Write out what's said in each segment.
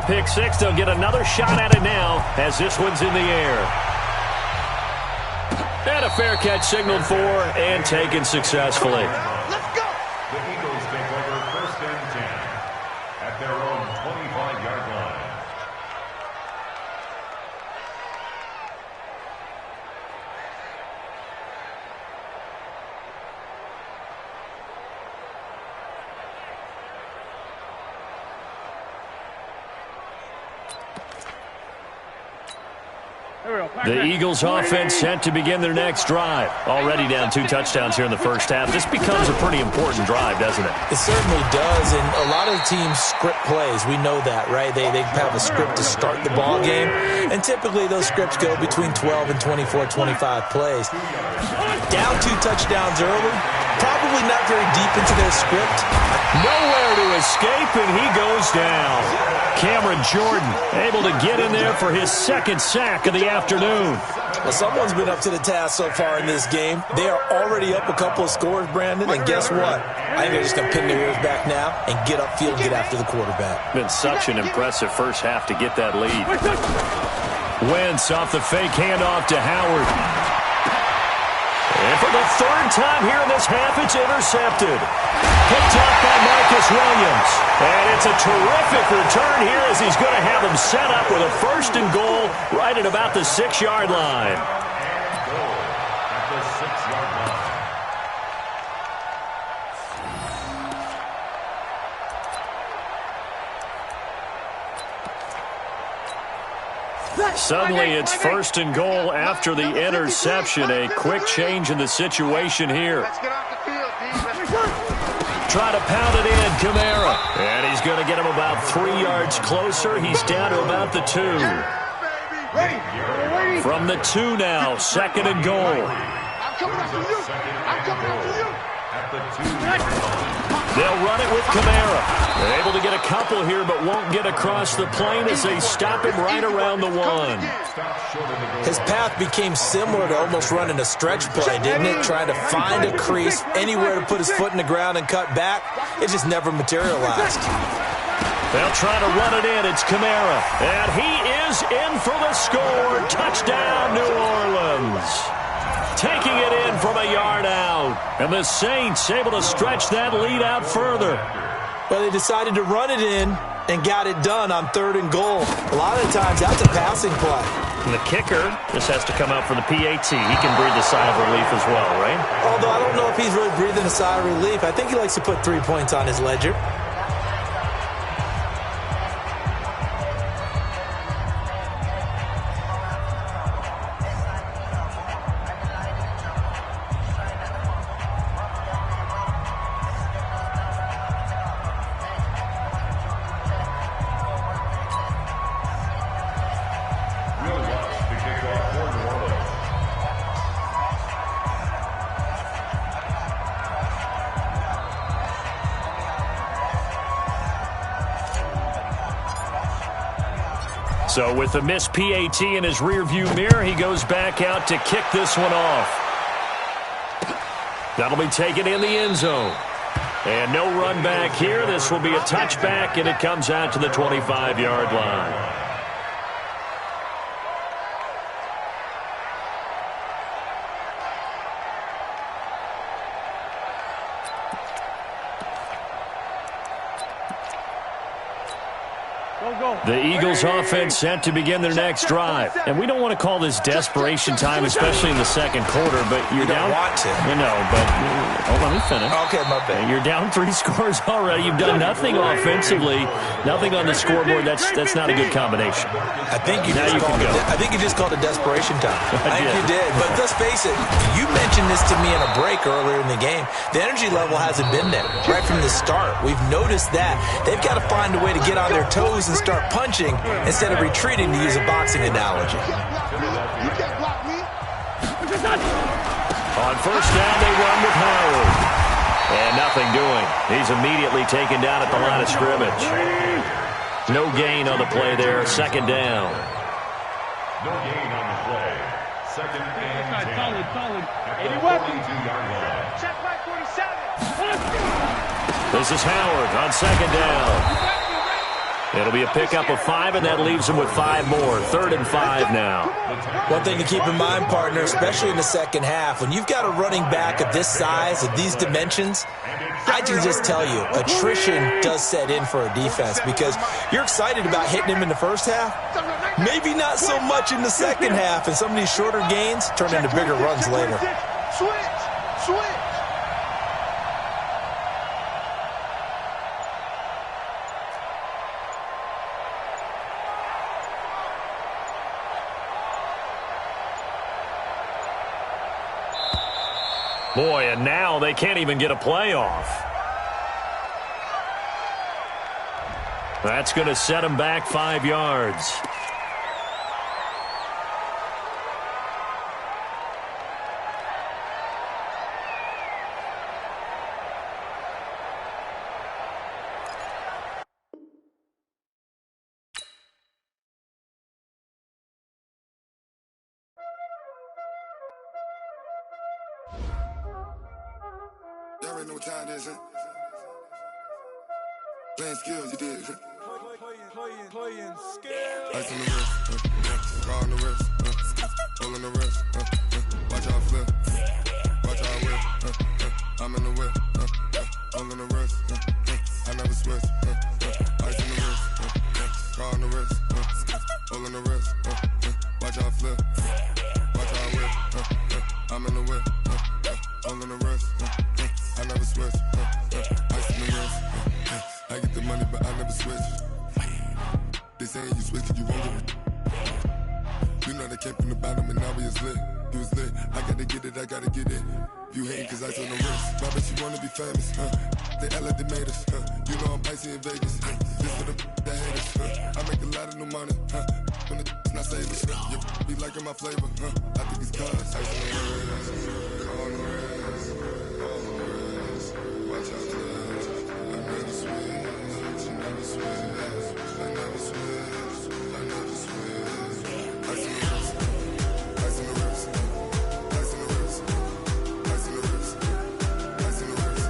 pick six. They'll get another shot at it now as this one's in the air. And a fair catch signaled for and taken successfully. Let's go. The Eagles take over 1st and 10 at their own 25-yard line. The Eagles offense set to begin their next drive. Already down 2 touchdowns here in the first half. This becomes a pretty important drive, doesn't it? It certainly does, and a lot of teams script plays. We know that, right? They have a script to start the ball game, and typically those scripts go between 12 and 24, 25 plays. Down 2 touchdowns early, probably not very deep into their script. Nowhere to escape, and he goes down. Cameron Jordan able to get in there for his second sack of the afternoon. Well, someone's been up to the task so far in this game. They are already up a couple of scores, Brandon, and guess what? I think they're just going to pin their ears back now and get upfield and get after the quarterback. Been such an impressive first half to get that lead. Wentz off the fake handoff to Howard. And for the 3rd time here in this half, it's intercepted. Picked off by Marcus Williams. And it's a terrific return here as he's going to have him set up with a 1st and goal right at about the 6-yard line. And goal at the 6-yard line. Suddenly it's 1st and goal after the interception. A quick change in the situation here. Let's get off the field, D. Try to pound it in, Kamara. And he's going to get him about 3 yards closer. He's down to about the 2. From the 2 now, 2nd and goal. I'm coming after you. I'm coming after you. At the 2-yard line. They'll run it with Kamara. They're able to get a couple here, but won't get across the plane as they stop him right around the 1. His path became similar to almost running a stretch play, didn't it? Trying to find a crease, anywhere to put his foot in the ground and cut back. It just never materialized. They'll try to run it in. It's Kamara. And he is in for the score. Touchdown, New Orleans. Taking it in from a yard out. And the Saints able to stretch that lead out further. Well, they decided to run it in and got it done on 3rd and goal. A lot of the times, that's a passing play. And the kicker just has to come out for the PAT. He can breathe a sigh of relief as well, right? Although I don't know if he's really breathing a sigh of relief. I think he likes to put 3 points on his ledger. So with the missed PAT in his rearview mirror, he goes back out to kick this one off. That'll be taken in the end zone. And no run back here. This will be a touchback, and it comes out to the 25-yard line. The Eagles offense set to begin their next drive. And we don't want to call this desperation time, especially in the second quarter, but you're down. You don't want to. You know, but let me finish. Okay, my bad. You're down 3 scores already. You've done nothing offensively, nothing on the scoreboard. That's not a good combination. I think you just called it desperation time. I think you did. But let's face it, you mentioned this to me in a break earlier in the game. The energy level hasn't been there right from the start. We've noticed that. They've got to find a way to get on their toes and start punching instead of retreating, to use a boxing analogy. You can't block me. On first down, they run with Howard. And nothing doing. He's immediately taken down at the line of scrimmage. No gain on the play there. Second down. No gain on the play. Second and 10. Solid. At the 42-yard line. Check right 47. This is Howard on second down. It'll be a pickup of 5, and that leaves them with 5 more. 3rd and 5 now. One thing to keep in mind, partner, especially in the second half, when you've got a running back of this size, of these dimensions, I can just tell you, attrition does set in for a defense because you're excited about hitting him in the first half. Maybe not so much in the second half, and some of these shorter gains turn into bigger runs later. Switch. Boy, and now they can't even get a playoff. That's going to set them back 5 yards. Y'all already know what time it is, huh? Playing skills, you did. Playing skills. Ice on the wrist, raw on the wrist, hole in the wrist, watch out flip, watch out whip, I'm in the whip, hole in the wrist, I never switch, ice on the wrist, raw on the wrist, hole in the wrist, watch out flip, watch out whip, I'm in the whip, hole in the wrist, I never switch, ice in the wrist, I get the money but I never switch. They saying you switch 'cause you won't get it. You know they came from the bottom and now we is lit. You was lit, I gotta get it, I gotta get it. You hating 'cause I told the wrist. Why bet you wanna be famous, They Ella they made us, You know I'm icy in Vegas, This for the that hate us, I make a lot of new money, When the not savers, You be liking my flavor, I think it's cause ice on the wrist, on the wrist, on the wrist. Watch out, I never switch, you never switch. I never switch, I never switch. Ice in the wrist, ice in the wrist, ice in the wrist, ice in the wrist, ice in the wrist.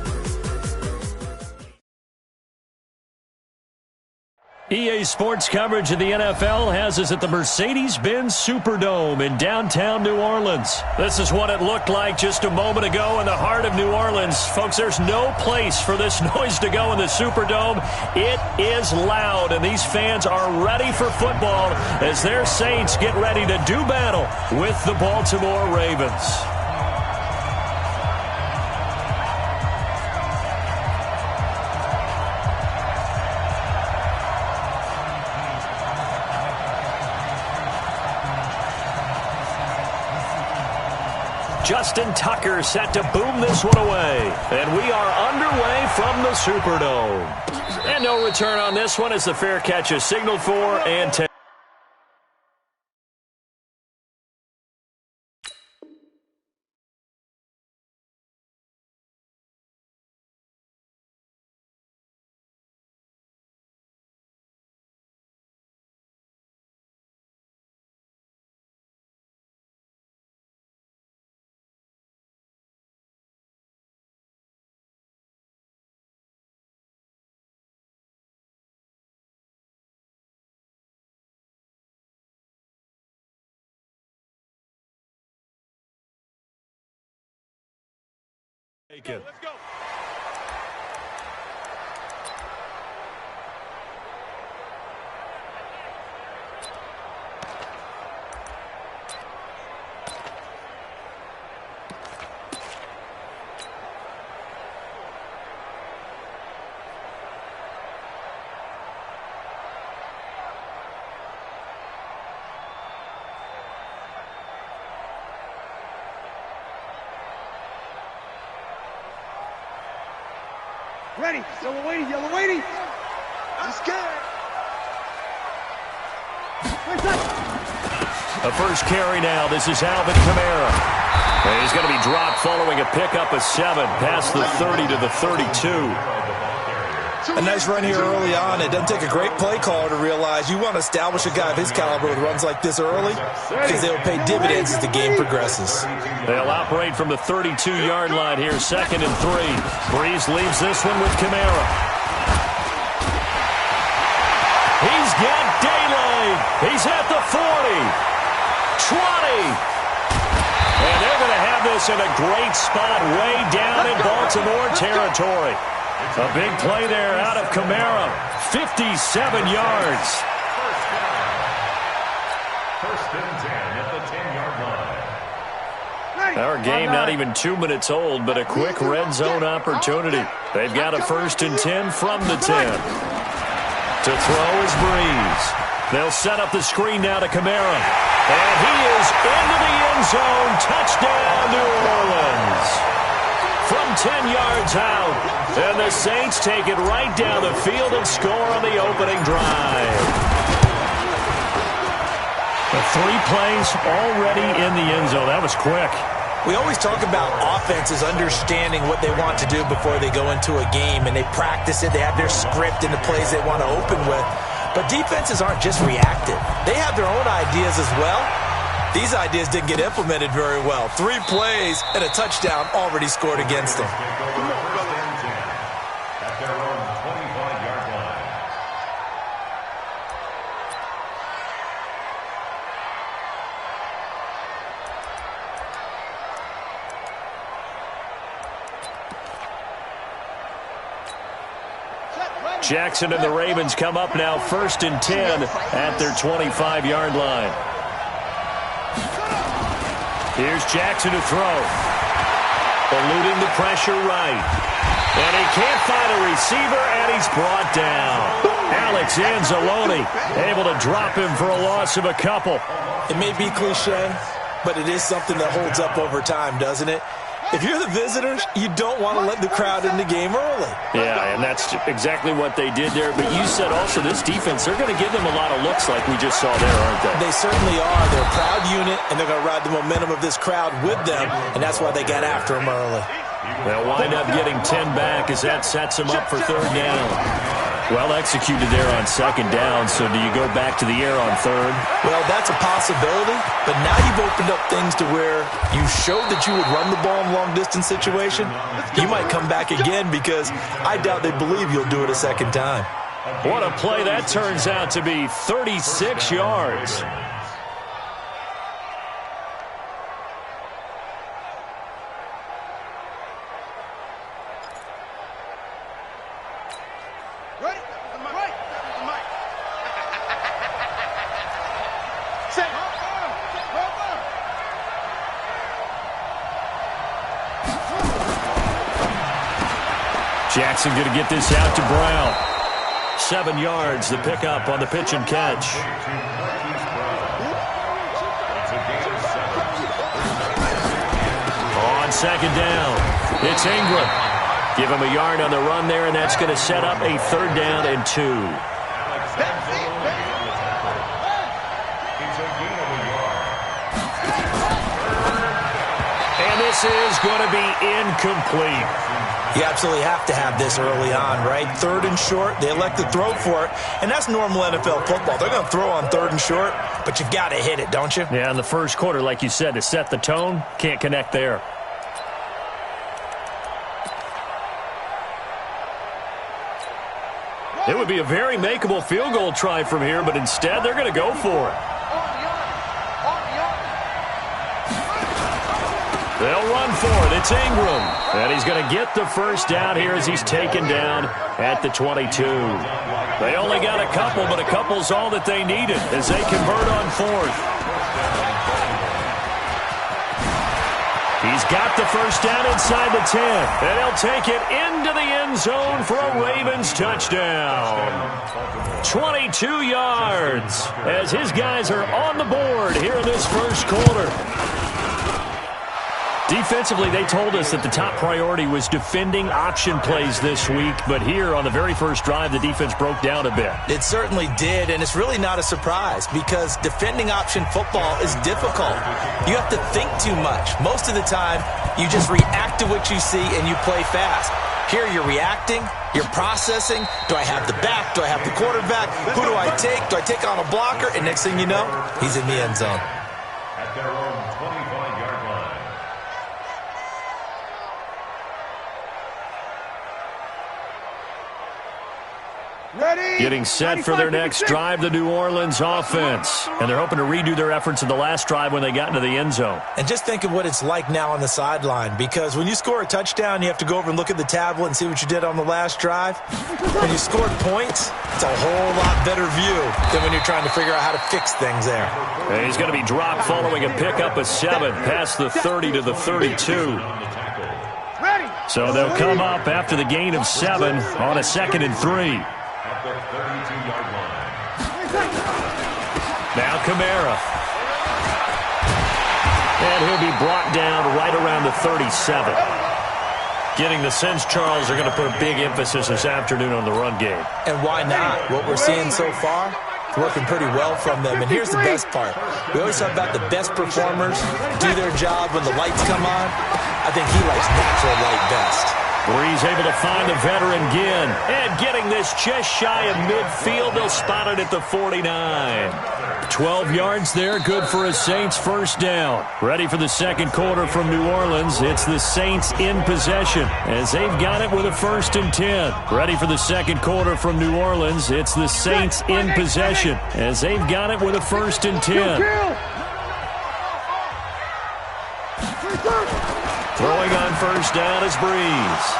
EA Sports coverage of the NFL has us at the Mercedes-Benz Superdome in downtown New Orleans. This is what it looked like just a moment ago in the heart of New Orleans. Folks, there's no place for this noise to go in the Superdome. It is loud, and these fans are ready for football as their Saints get ready to do battle with the Baltimore Ravens. Justin Tucker set to boom this one away. And we are underway from the Superdome. And no return on this one as the fair catch is signaled for and 10. Let's go. Ready. Yellow waiting. I'm scared. A first carry now. This is Alvin Kamara. And he's going to be dropped following a pickup of 7 past the 30 to the 32. A nice run here early on. It doesn't take a great play caller to realize you want to establish a guy of his caliber with runs like this early because they will pay dividends as the game progresses. They'll operate from the 32-yard line here, 2nd and 3. Breeze leaves this one with Kamara. the 40, 20. And they're going to have this in a great spot way down in Baltimore territory. A big play there out of Kamara. 57 yards. First and 10 at the 10-yard line. Our game not even 2 minutes old, but a quick red zone opportunity. They've got a 1st and 10 from the 10. To throw is Breeze. They'll set up the screen now to Kamara. And he is into the end zone. Touchdown, New Orleans. From 10 yards out. And the Saints take it right down the field and score on the opening drive. The 3 plays already in the end zone. That was quick. We always talk about offenses understanding what they want to do before they go into a game, and they practice it. They have their script and the plays they want to open with. But defenses aren't just reactive. They have their own ideas as well. These ideas didn't get implemented very well. 3 plays and a touchdown already scored against them. At their own 25-yard line. Jackson and the Ravens come up now 1st and 10 at their 25-yard line. Here's Jackson to throw. Eluding the pressure right. And he can't find a receiver, and he's brought down. Alex Anzalone able to drop him for a loss of a couple. It may be cliche, but it is something that holds up over time, doesn't it? If you're the visitors, you don't want to let the crowd in the game early. Yeah, and that's exactly what they did there. But you said also this defense, they're going to give them a lot of looks like we just saw there, aren't they? They certainly are. They're a proud unit, and they're going to ride the momentum of this crowd with them, and that's why they got after them early. They'll wind up getting 10 back as that sets them up for 3rd down. Well executed there on 2nd down, so do you go back to the air on 3rd? Well, that's a possibility, but now you've opened up things to where you showed that you would run the ball in long-distance situation. You might come back again because I doubt they believe you'll do it a 2nd time. What a play that turns out to be, 36 yards. Jackson going to get this out to Brown. 7 yards, the pickup on the pitch and catch. On 2nd down, it's Ingram. Give him a yard on the run there, and that's going to set up a 3rd down and 2. And this is going to be incomplete. You absolutely have to have this early on, right? 3rd and short, they elect to throw for it, and that's normal NFL football. They're going to throw on 3rd and short, but you got to hit it, don't you? Yeah, in the first quarter, like you said, to set the tone, can't connect there. It would be a very makeable field goal try from here, but instead they're going to go for it. They'll run for it. It's Ingram. And he's going to get the 1st down here as he's taken down at the 22. They only got a couple, but a couple's all that they needed as they convert on 4th. He's got the 1st down inside the 10. And he'll take it into the end zone for a Ravens touchdown. 22 yards as his guys are on the board here in this first quarter. Defensively, they told us that the top priority was defending option plays this week, but here on the very first drive, the defense broke down a bit. It certainly did, and it's really not a surprise because defending option football is difficult. You have to think too much. Most of the time, you just react to what you see and you play fast. Here you're reacting, you're processing. Do I have the back? Do I have the quarterback? Who do I take? Do I take on a blocker? And next thing you know, he's in the end zone. At their own 25-yard line. Ready? Getting set for their next drive, the New Orleans offense. And they're hoping to redo their efforts in the last drive when they got into the end zone. And just think of what it's like now on the sideline, because when you score a touchdown, you have to go over and look at the tablet and see what you did on the last drive. When you scored points, it's a whole lot better view than when you're trying to figure out how to fix things there. And he's going to be dropped following a pickup of 7 past the 30 to the 32. So they'll come up after the gain of 7 on a 2nd and 3. At the 32-yard line. Now Kamara. And he'll be brought down right around the 37. Getting the sense Charles are going to put a big emphasis this afternoon on the run game. And why not? What we're seeing so far, it's working pretty well from them. And here's the best part. We always talk about the best performers do their job when the lights come on. I think he likes natural light best. Breeze able to find the veteran Ginn. And getting this just shy of midfield. They'll spot it at the 49. 12 yards there. Good for a Saints first down. Ready for the second quarter from New Orleans. It's the Saints in possession as they've got it with a 1st and 10. Ready for the second quarter from New Orleans. It's the Saints in possession as they've got it with a 1st and 10. Throwing on first down is Breeze.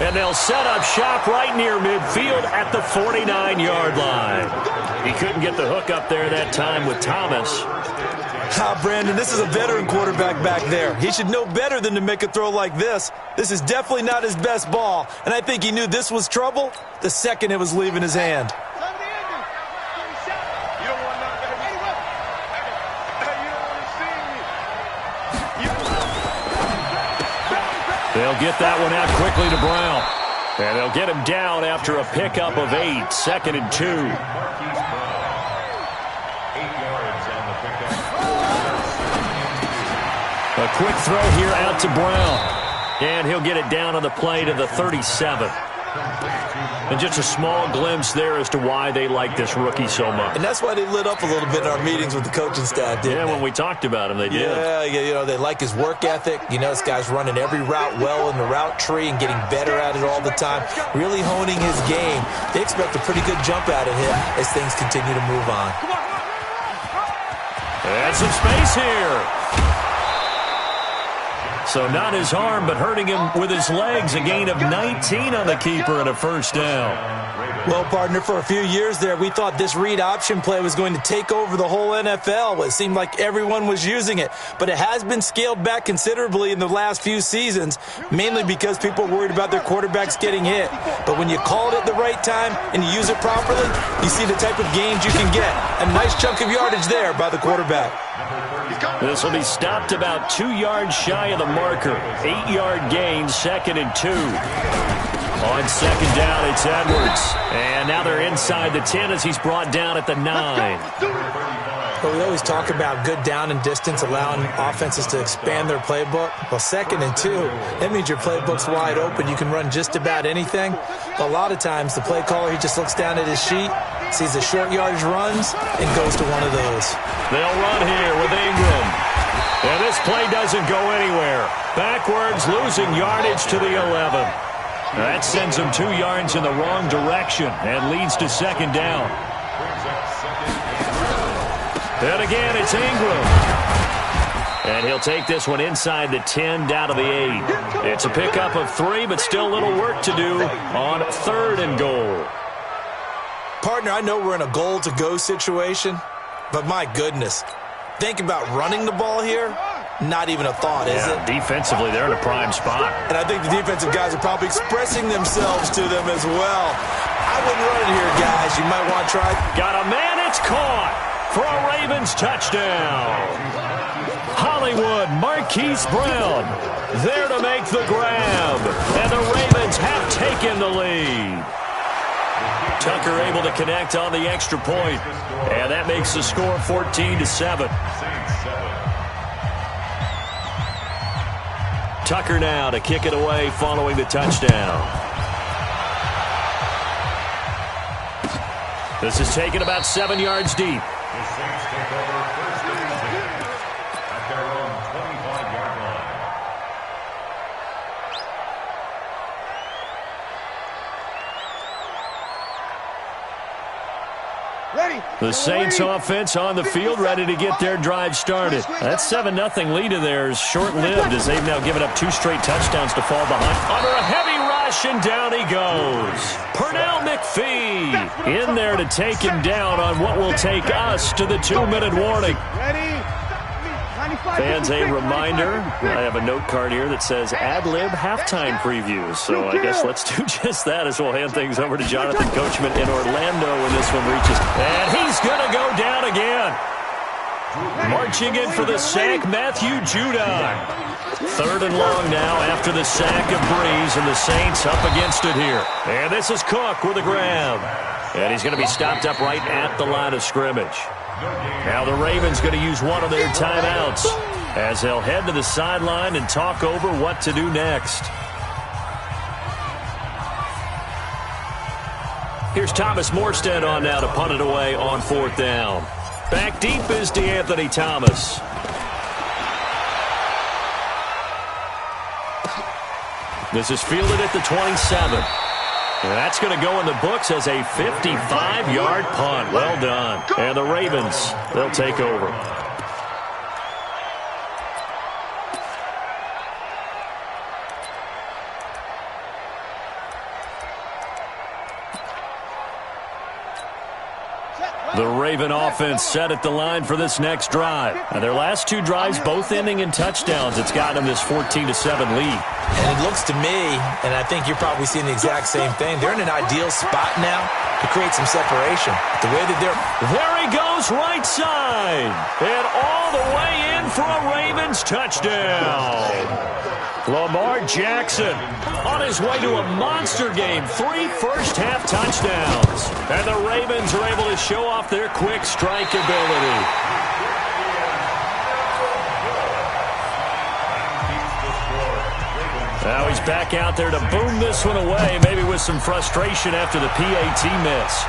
And they'll set up shop right near midfield at the 49-yard line. He couldn't get the hook up there that time with Thomas. Brandon, this is a veteran quarterback back there. He should know better than to make a throw like this. This is definitely not his best ball, and I think he knew this was trouble the second it was leaving his hand. They'll get that one out quickly to Brown. And they'll get him down after a pickup of 8, 2nd and 2. 8 yards on the pickup. A quick throw here out to Brown. And he'll get it down on the play to the 37. And just a small glimpse there as to why they like this rookie so much. And that's why they lit up a little bit in our meetings with the coaching staff, didn't they? When we talked about him, they did. Yeah, they like his work ethic. This guy's running every route well in the route tree and getting better at it all the time, really honing his game. They expect a pretty good jump out of him as things continue to move on. And some space here. So not his arm, but hurting him with his legs. A gain of 19 on the keeper and a first down. Well, partner, for a few years there, we thought this read option play was going to take over the whole NFL. It seemed like everyone was using it. But it has been scaled back considerably in the last few seasons, mainly because people are worried about their quarterbacks getting hit. But when you call it at the right time and you use it properly, you see the type of gains you can get. A nice chunk of yardage there by the quarterback. This will be stopped about 2 yards shy of the marker. 8-yard gain, 2nd and 2. On second down, it's Edwards. And now they're inside the 10 as he's brought down at the 9. But we always talk about good down and distance, allowing offenses to expand their playbook. Well, 2nd and 2, that means your playbook's wide open. You can run just about anything. But a lot of times, the play caller, he just looks down at his sheet, sees the short yardage runs, and goes to one of those. They'll run here with Ingram. And this play doesn't go anywhere. Backwards, losing yardage to the 11. That sends them 2 yards in the wrong direction and leads to second down. And again, it's Ingram. And he'll take this one inside the 10, down to the 8. It's a pickup of 3, but still a little work to do on 3rd and goal. Partner, I know we're in a goal-to-go situation, but my goodness, think about running the ball here. Not even a thought, is it? Defensively, they're in a prime spot. And I think the defensive guys are probably expressing themselves to them as well. I wouldn't run it here, guys. You might want to try. Got a man, it's caught for a Ravens touchdown. Hollywood, Marquise Brown there to make the grab. And the Ravens have taken the lead. Tucker able to connect on the extra point. And that makes the score 14-7. Tucker now to kick it away following the touchdown. This is taken about 7 yards deep. The Saints take over 1st and 10 at their own 25-yard line. The Saints offense on the field, ready to get their drive started. That 7-0 lead of theirs short-lived as they've now given up 2 straight touchdowns to fall behind. Under a heavy rush, and down he goes. Pernell McPhee in there to take him down on what will take us to the 2-minute warning. Fans, a reminder, I have a note card here that says ad-lib halftime previews. So I guess let's do just that as we'll hand things over to Jonathan Coachman in Orlando when this one reaches. And he's going to go down again. Marching in for the sack, Matthew Judon. 3rd and long now after the sack of Breeze, and the Saints up against it here. And this is Cook with a grab. And he's going to be stopped up right at the line of scrimmage. Now the Ravens going to use one of their timeouts as they'll head to the sideline and talk over what to do next. Here's Thomas Morstead on now to punt it away on 4th down. Back deep is DeAnthony Thomas. This is fielded at the 27. And that's going to go in the books as a 55-yard punt. Well done. And the Ravens, they'll take over. The Raven offense set at the line for this next drive. And their last 2 drives both ending in touchdowns. It's gotten them this 14-7 lead. And it looks to me, and I think you're probably seeing the exact same thing, they're in an ideal spot now to create some separation. The way that there he goes, right side. And all the way in for a Ravens touchdown. Lamar Jackson on his way to a monster game. 3 first-half touchdowns. And the Ravens are able to show off their quick strike ability. Now he's back out there to boom this one away, maybe with some frustration after the PAT miss.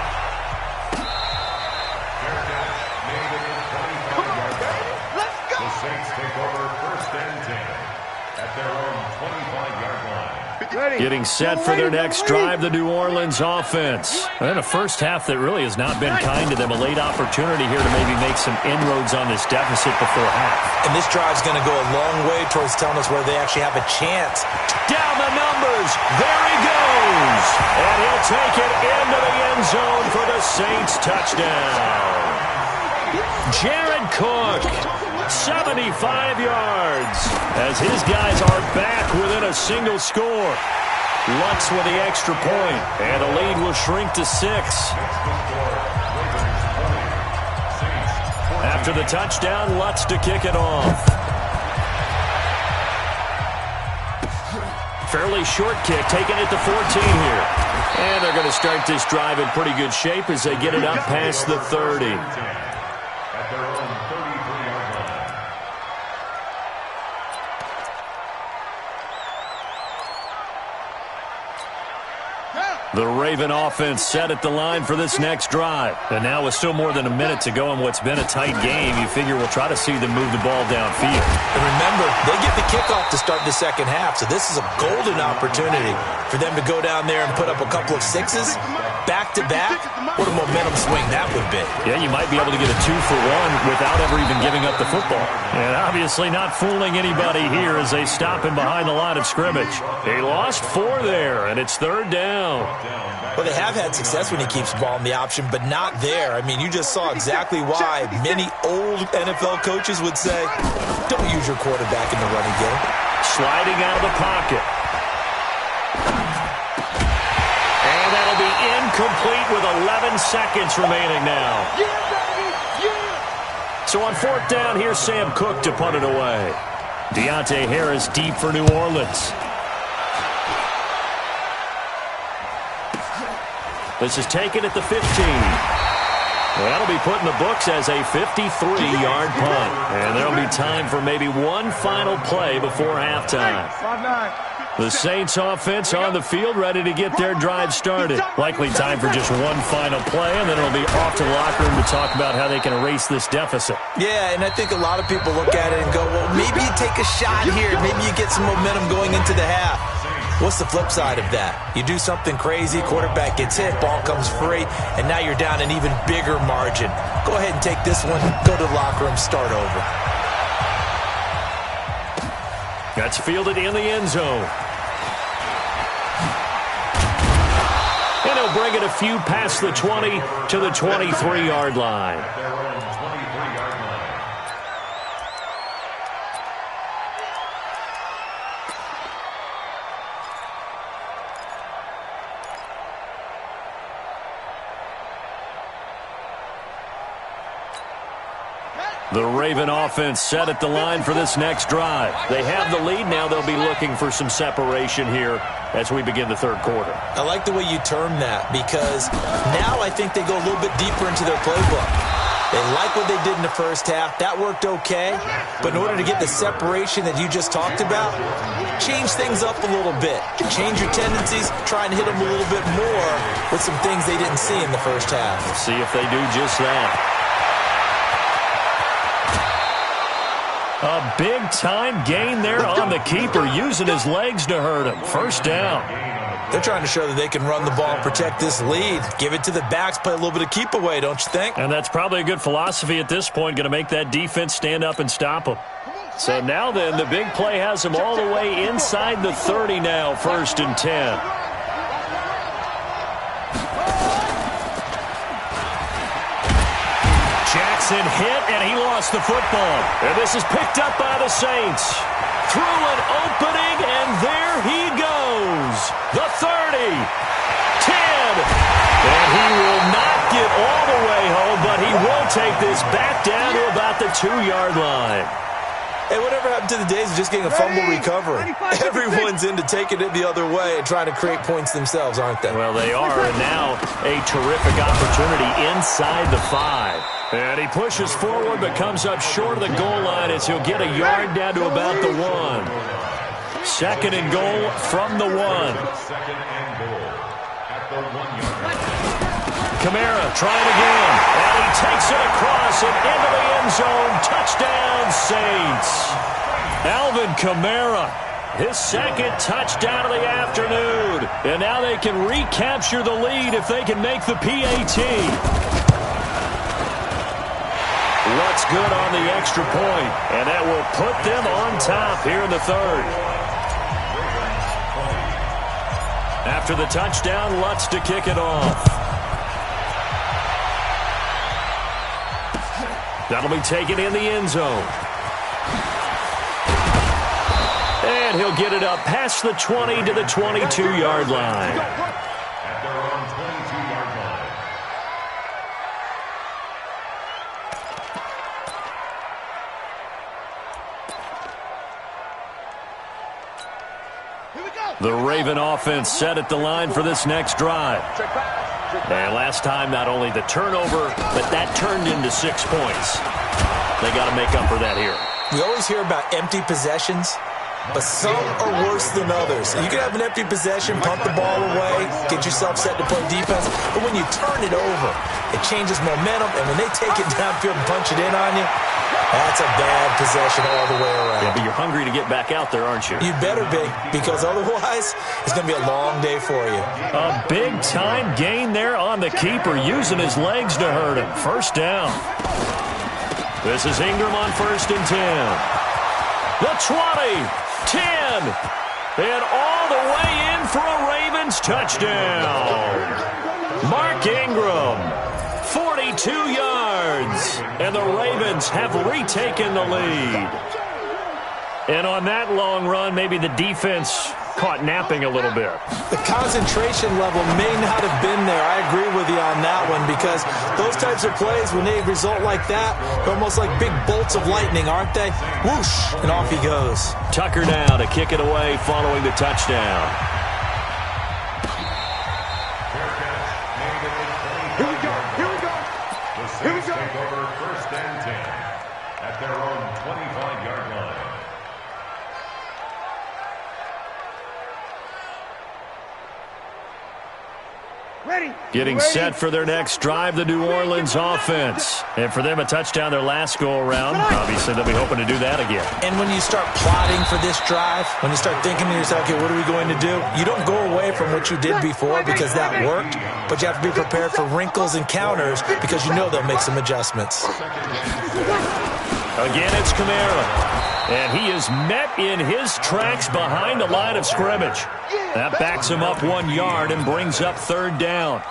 The Saints take over 1st and 10 at their own 25-yard line. Getting set for their next drive, the New Orleans offense. And a first half that really has not been kind to them. A late opportunity here to maybe make some inroads on this deficit before half. And this drive's going to go a long way towards telling us where they actually have a chance. Down the numbers. There he goes. And he'll take it into the end zone for the Saints touchdown. Jared Cook, 75 yards, as his guys are back within a single score. Lutz with the extra point, and the lead will shrink to 6. After the touchdown, Lutz to kick it off. Fairly short kick, taking it to 14 here. And they're going to start this drive in pretty good shape as they get it up past the 30. At their own 33-yard line. The Raven offense set at the line for this next drive. And now with still more than a minute to go in what's been a tight game, you figure we'll try to see them move the ball downfield. And remember, they get the kickoff to start the second half, so this is a golden opportunity for them to go down there and put up a couple of 6s back-to-back. What a momentum swing that would be. Yeah, you might be able to get a 2-for-1 without ever even giving up the football. And obviously not fooling anybody here as they stop him behind the line of scrimmage. They lost 4 there, and it's 3rd down. Well, they have had success when he keeps the ball in the option, but not there. I mean, you just saw exactly why many old NFL coaches would say, don't use your quarterback in the running game. Sliding out of the pocket. And that'll be incomplete with 11 seconds remaining now. So on 4th down, here's Sam Cook to punt it away. Deontay Harris deep for New Orleans. This is taken at the 15. That'll be put in the books as a 53-yard punt. And there'll be time for maybe one final play before halftime. The Saints offense on the field ready to get their drive started. Likely time for just one final play, and then it'll be off to the locker room to talk about how they can erase this deficit. Yeah, and I think a lot of people look at it and go, well, maybe you take a shot here. Maybe you get some momentum going into the half. What's the flip side of that? You do something crazy, quarterback gets hit, ball comes free, and now you're down an even bigger margin. Go ahead and take this one, go to the locker room, start over. That's fielded in the end zone. And he'll bring it a few past the 20 to the 23-yard line. The Raven offense set at the line for this next drive. They have the lead. Now they'll be looking for some separation here as we begin the third quarter. I like the way you term that because now I think they go a little bit deeper into their playbook. They like what they did in the first half. That worked okay. But in order to get the separation that you just talked about, change things up a little bit. Change your tendencies. Try and hit them a little bit more with some things they didn't see in the first half. We'll see if they do just that. A big-time gain there on the keeper, using his legs to hurt him. First down. They're trying to show that they can run the ball and protect this lead. Give it to the backs, play a little bit of keep away, don't you think? And that's probably a good philosophy at this point, going to make that defense stand up and stop them. So now then, the big play has them all the way inside the 30 now, 1st and 10. Jackson hit, and he lost the football. And this is picked up by the Saints. Through an opening, and there he goes. The 30, 10. And he will not get all the way home, but he will take this back down to about the 2-yard line. Hey, whatever happened to the days of just getting a fumble recovery? Everyone's into taking it the other way and trying to create points themselves, aren't they? Well, they are, and now a terrific opportunity inside the 5. And he pushes forward but comes up short of the goal line as he'll get a yard down to about the 1. 2nd and goal from the 1. Kamara trying again, and he takes it across and into the end zone. Touchdown, Saints. Alvin Kamara, his 2nd touchdown of the afternoon. And now they can recapture the lead if they can make the PAT. What's good on the extra point, and that will put them on top here in the 3rd. After the touchdown, Lutz to kick it off. That'll be taken in the end zone. And he'll get it up past the 20 to the 22-yard line. At their own 22-yard line. The Raven offense set at the line for this next drive. And last time, not only the turnover, but that turned into 6 points. They got to make up for that here. We always hear about empty possessions, but some are worse than others. You can have an empty possession, punt the ball away, get yourself set to play defense, but when you turn it over, it changes momentum, and when they take it downfield and punch it in on you, that's a bad possession all the way around. Yeah, but you're hungry to get back out there, aren't you? You better be, because otherwise, it's going to be a long day for you. A big-time gain there on the keeper, using his legs to hurt him. First down. This is Ingram on 1st and 10. The 20, 10, and all the way in for a Ravens touchdown. Mark Ingram, 42 yards, and the Ravens have retaken the lead. And on that long run, maybe the defense caught napping a little bit. The concentration level may not have been there. I agree with you on that one, because those types of plays, when they result like that, they're almost like big bolts of lightning, aren't they? Whoosh, and off he goes. Tucker now to kick it away following the touchdown. Here we go. Here we go. The Saints take over 1st and 10 at their own 25-yard line. Getting set for their next drive, the New Orleans offense. And for them, a touchdown their last go-around. Obviously, they'll be hoping to do that again. And when you start plotting for this drive, when you start thinking to yourself, okay, what are we going to do? You don't go away from what you did before because that worked, but you have to be prepared for wrinkles and counters because you know they'll make some adjustments. Again, it's Kamara. And he is met in his tracks behind the line of scrimmage. That backs him up 1 yard and brings up third down.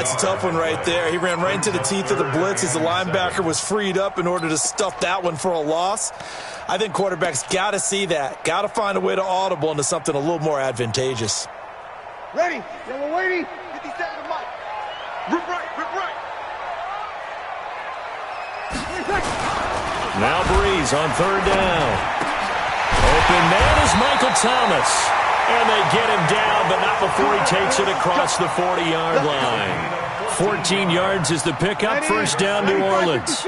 It's a tough one right there. He ran right into the teeth of the blitz as the linebacker was freed up in order to stuff that one for a loss. I think quarterbacks got to see that. Got to find a way to audible into something a little more advantageous. Ready? Yellow waiting. 57 to Mike. Rip right, rip right. Now Breeze on third down. Open man is Michael Thomas. And they get him down, but not before he takes it across the 40-yard line. 14 yards is the pickup. First down, New Orleans.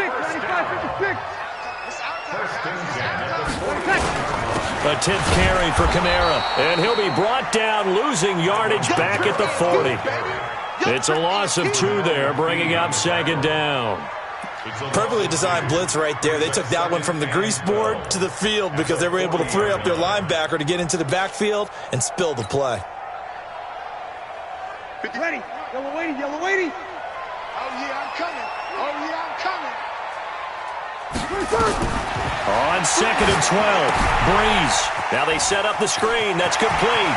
A 10th carry for Kamara. And he'll be brought down, losing yardage back at the 40. It's a loss of 2 there, bringing up second down. Perfectly designed blitz right there. They took that one from the grease board to the field because they were able to free up their linebacker to get into the backfield and spill the play. Ready? Yellow waiting, yellow waiting. Oh, yeah, I'm coming. Oh, yeah, I'm coming. On second and 12, Breeze. Now they set up the screen. That's complete.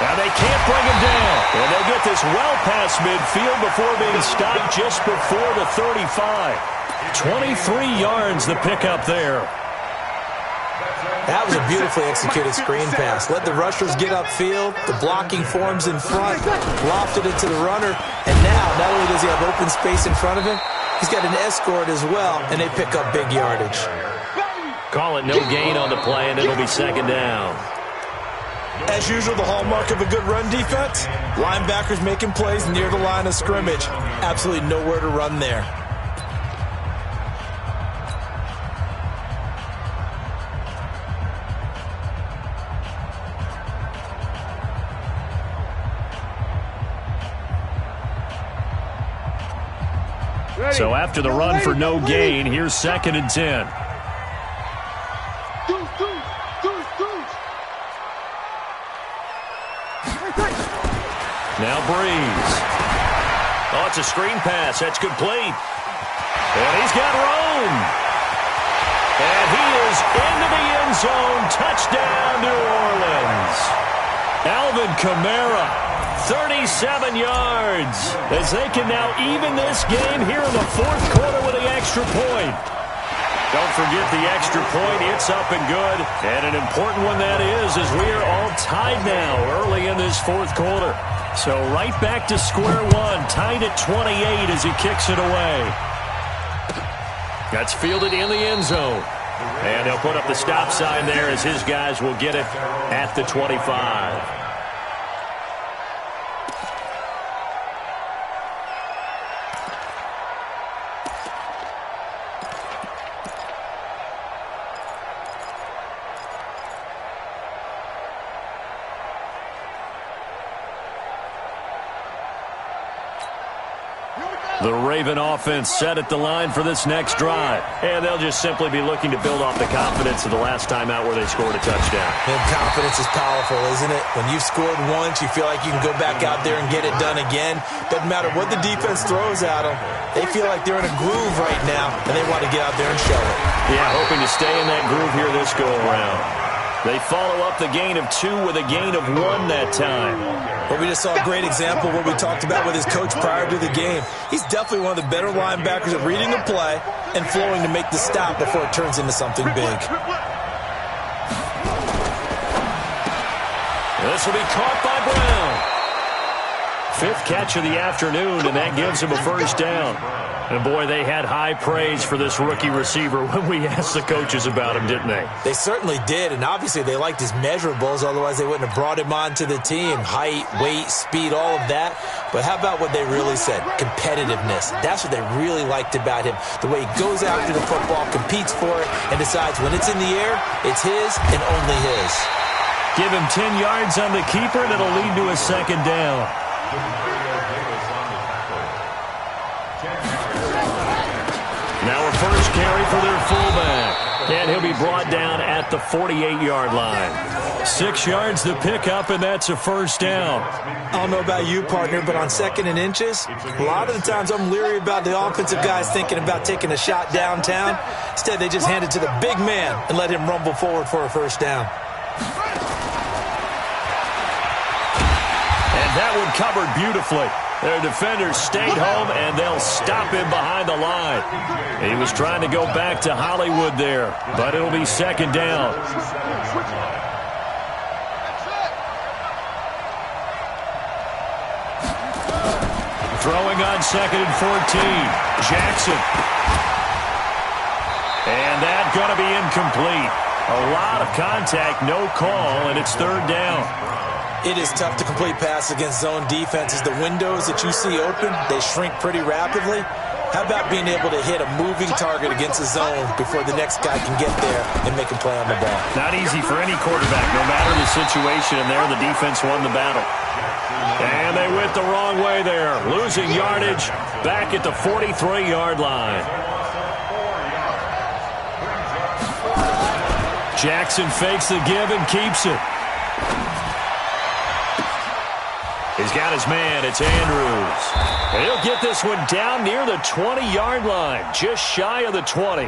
Now they can't bring him down. And they'll get this well past midfield before being stopped just before the 35. 23 yards the pickup there. That was a beautifully executed screen pass. Let the rushers get upfield. The blocking forms in front. Lofted it to the runner. And now, not only does he have open space in front of him, he's got an escort as well, and they pick up big yardage. Call it no gain on the play, and it'll be second down. As usual, the hallmark of a good run defense, linebackers making plays near the line of scrimmage. Absolutely nowhere to run there. So after the run for no gain, here's second and 10. Now Breeze. Oh, it's a screen pass. That's complete. And he's got room. And he is into the end zone. Touchdown, New Orleans. Alvin Kamara, 37 yards. As they can now even this game here in the fourth quarter with the extra point. Don't forget the extra point. It's up and good. And an important one that is, as we are all tied now early in this fourth quarter. So right back to square one, tied at 28 as he kicks it away. That's fielded in the end zone. And he'll put up the stop sign there as his guys will get it at the 25. The Raven offense set at the line for this next drive. And they'll just simply be looking to build off the confidence of the last time out where they scored a touchdown. And confidence is powerful, isn't it? When you've scored once, you feel like you can go back out there and get it done again. Doesn't matter what the defense throws at them. They feel like they're in a groove right now, and they want to get out there and show it. Yeah, hoping to stay in that groove here this go-around. They follow up the gain of 2 with a gain of 1 that time. But we just saw a great example of what we talked about with his coach prior to the game. He's definitely one of the better linebackers at reading the play and flowing to make the stop before it turns into something big. This will be caught by Brown. 5th catch of the afternoon, and that gives him a first down. And, boy, they had high praise for this rookie receiver when we asked the coaches about him, didn't they? They certainly did, and obviously they liked his measurables. Otherwise, they wouldn't have brought him onto the team. Height, weight, speed, all of that. But how about what they really said? Competitiveness. That's what they really liked about him. The way he goes after the football, competes for it, and decides when it's in the air, it's his and only his. Give him 10 yards on the keeper, and it'll lead to a second down. Now a first carry for their fullback. And he'll be brought down at the 48-yard line. 6 yards to pick up, and that's a first down. I don't know about you, partner, but on 2nd and inches, a lot of the times I'm leery about the offensive guys thinking about taking a shot downtown. Instead, they just hand it to the big man and let him rumble forward for a first down. And that one covered beautifully. Their defenders stayed home, and they'll stop him behind the line. He was trying to go back to Hollywood there, but it'll be 2nd down. Throwing on 2nd and 14. Jackson. And that's going to be incomplete. A lot of contact, no call, and it's 3rd down. It is tough to complete pass against zone defenses. The windows that you see open, they shrink pretty rapidly. How about being able to hit a moving target against a zone before the next guy can get there and make a play on the ball? Not easy for any quarterback, no matter the situation, and there the defense won the battle. And they went the wrong way there, losing yardage back at the 43-yard line. Jackson fakes the give and keeps it. He's got his man. It's Andrews. And he'll get this one down near the 20-yard line, just shy of the 20.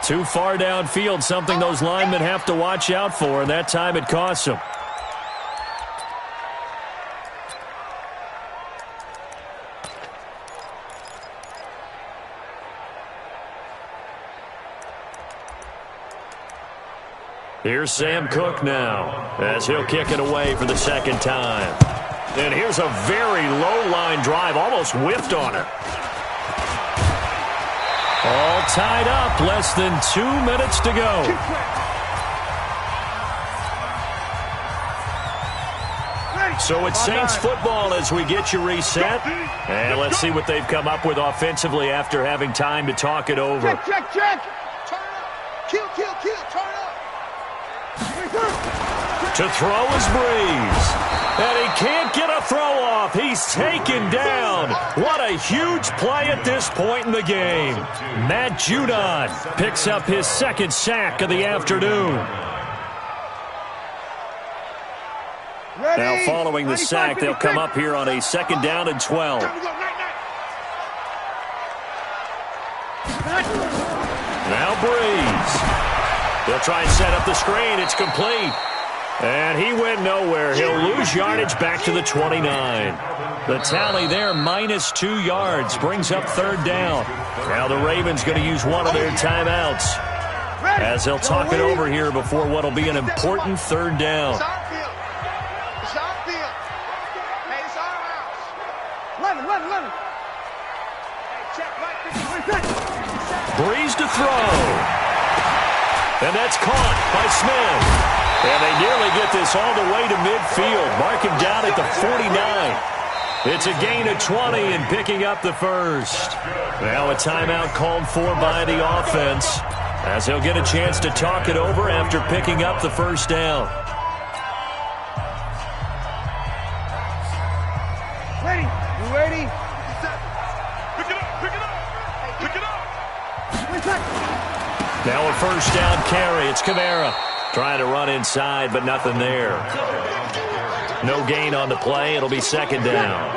Too far downfield, something those linemen have to watch out for, and that time it costs them. Here's Sam Cook now, as he'll kick it away for the 2nd time. And here's a very low-line drive, almost whiffed on it. All tied up, less than 2 minutes to go. So it's Saints football as we get you reset. And let's see what they've come up with offensively after having time to talk it over. Check, check, check. Turn up. Kill, kill, kill. Turn up. To throw is Breeze. And he can't get a throw off. He's taken down. What a huge play at this point in the game. Matt Judon picks up his 2nd sack of the afternoon. Now following the sack, they'll come up here on a 2nd down and 12. Now Breeze. They'll try and set up the screen. It's complete. And he went nowhere. He'll lose yardage back to the 29. The tally there, -2 yards, brings up 3rd down. Now the Ravens going to use one of their timeouts as they'll talk it over here before what will be an important 3rd down. Breeze to throw. And that's caught by Smith. And they nearly get this all the way to midfield. Mark him down at the 49. It's a gain of 20 and picking up the 1st. Now a timeout called for by the offense as he'll get a chance to talk it over after picking up the 1st down. Ready? You ready? Pick it up, pick it up, pick it up. Now a 1st down carry. It's Kamara trying to run inside, but nothing there. No gain on the play. It'll be 2nd down.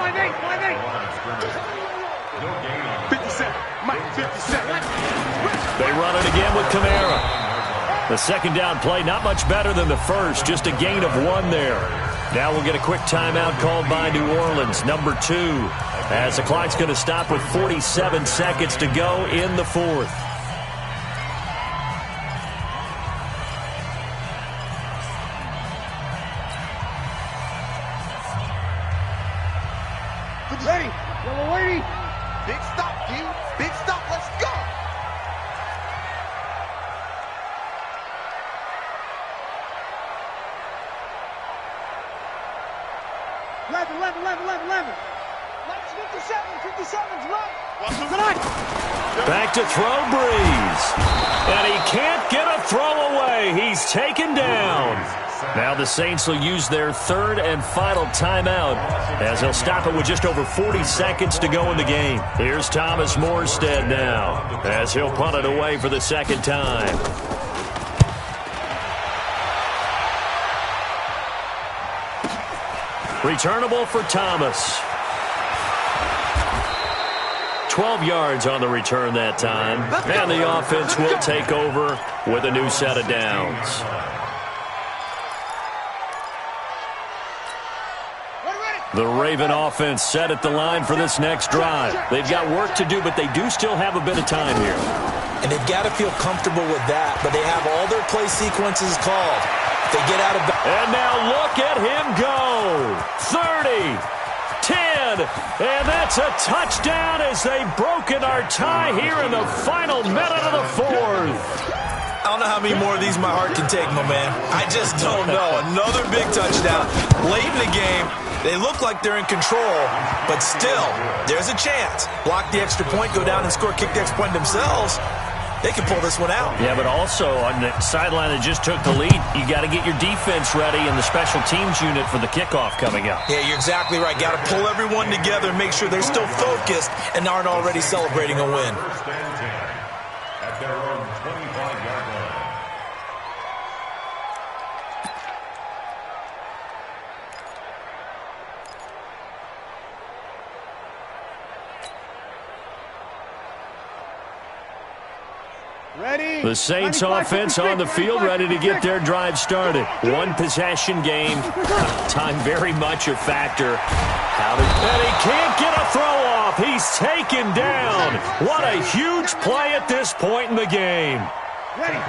57. Mike, 57. They run it again with Kamara. The 2nd down play, not much better than the first, just a gain of 1 there. Now we'll get a quick timeout called by New Orleans, number 2, as the clock's going to stop with 47 seconds to go in the 4th. Ready? Yellow lady. Big stop, dude. Big stop. Let's go. Eleven. 57's right. Back to throw, Breeze. And he can't get a throw away. He's taken down. Now the Saints will use their third and final timeout as they'll stop it with just over 40 seconds to go in the game. Here's Thomas Morstead now as he'll punt it away for the second time. Returnable for Thomas. 12 yards on the return that time. And the offense will take over with a new set of downs. The Raven offense set at the line for this next drive. They've got work to do, but they do still have a bit of time here. And they've got to feel comfortable with that, but they have all their play sequences called. They get out of... And now look at him go. 30, 10, and that's a touchdown as they've broken our tie here in the final minute of the fourth. I don't know how many more of these my heart can take, my man. I just don't know. Another big touchdown. Late in the game, they look like they're in control, but still, there's a chance. Block the extra point, go down and score, kick the extra point themselves. They can pull this one out. Yeah, but also on the sideline that just took the lead, you got to get your defense ready and the special teams unit for the kickoff coming up. Yeah, you're exactly right. Got to pull everyone together and make sure they're still focused and aren't already celebrating a win. First and 10 at their own 25-yard line. Ready? The Saints offense on the field, ready to get their drive started. One possession game. Time very much a factor. And he can't get a throw off. He's taken down. What a huge play at this point in the game.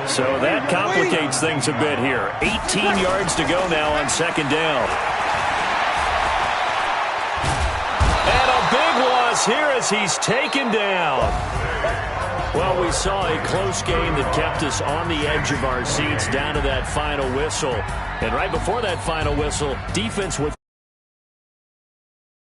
So that complicates things a bit here. 18 yards to go now on second down. And a big loss here as he's taken down. Well, we saw a close game that kept us on the edge of our seats down to that final whistle. And right before that final whistle, defense with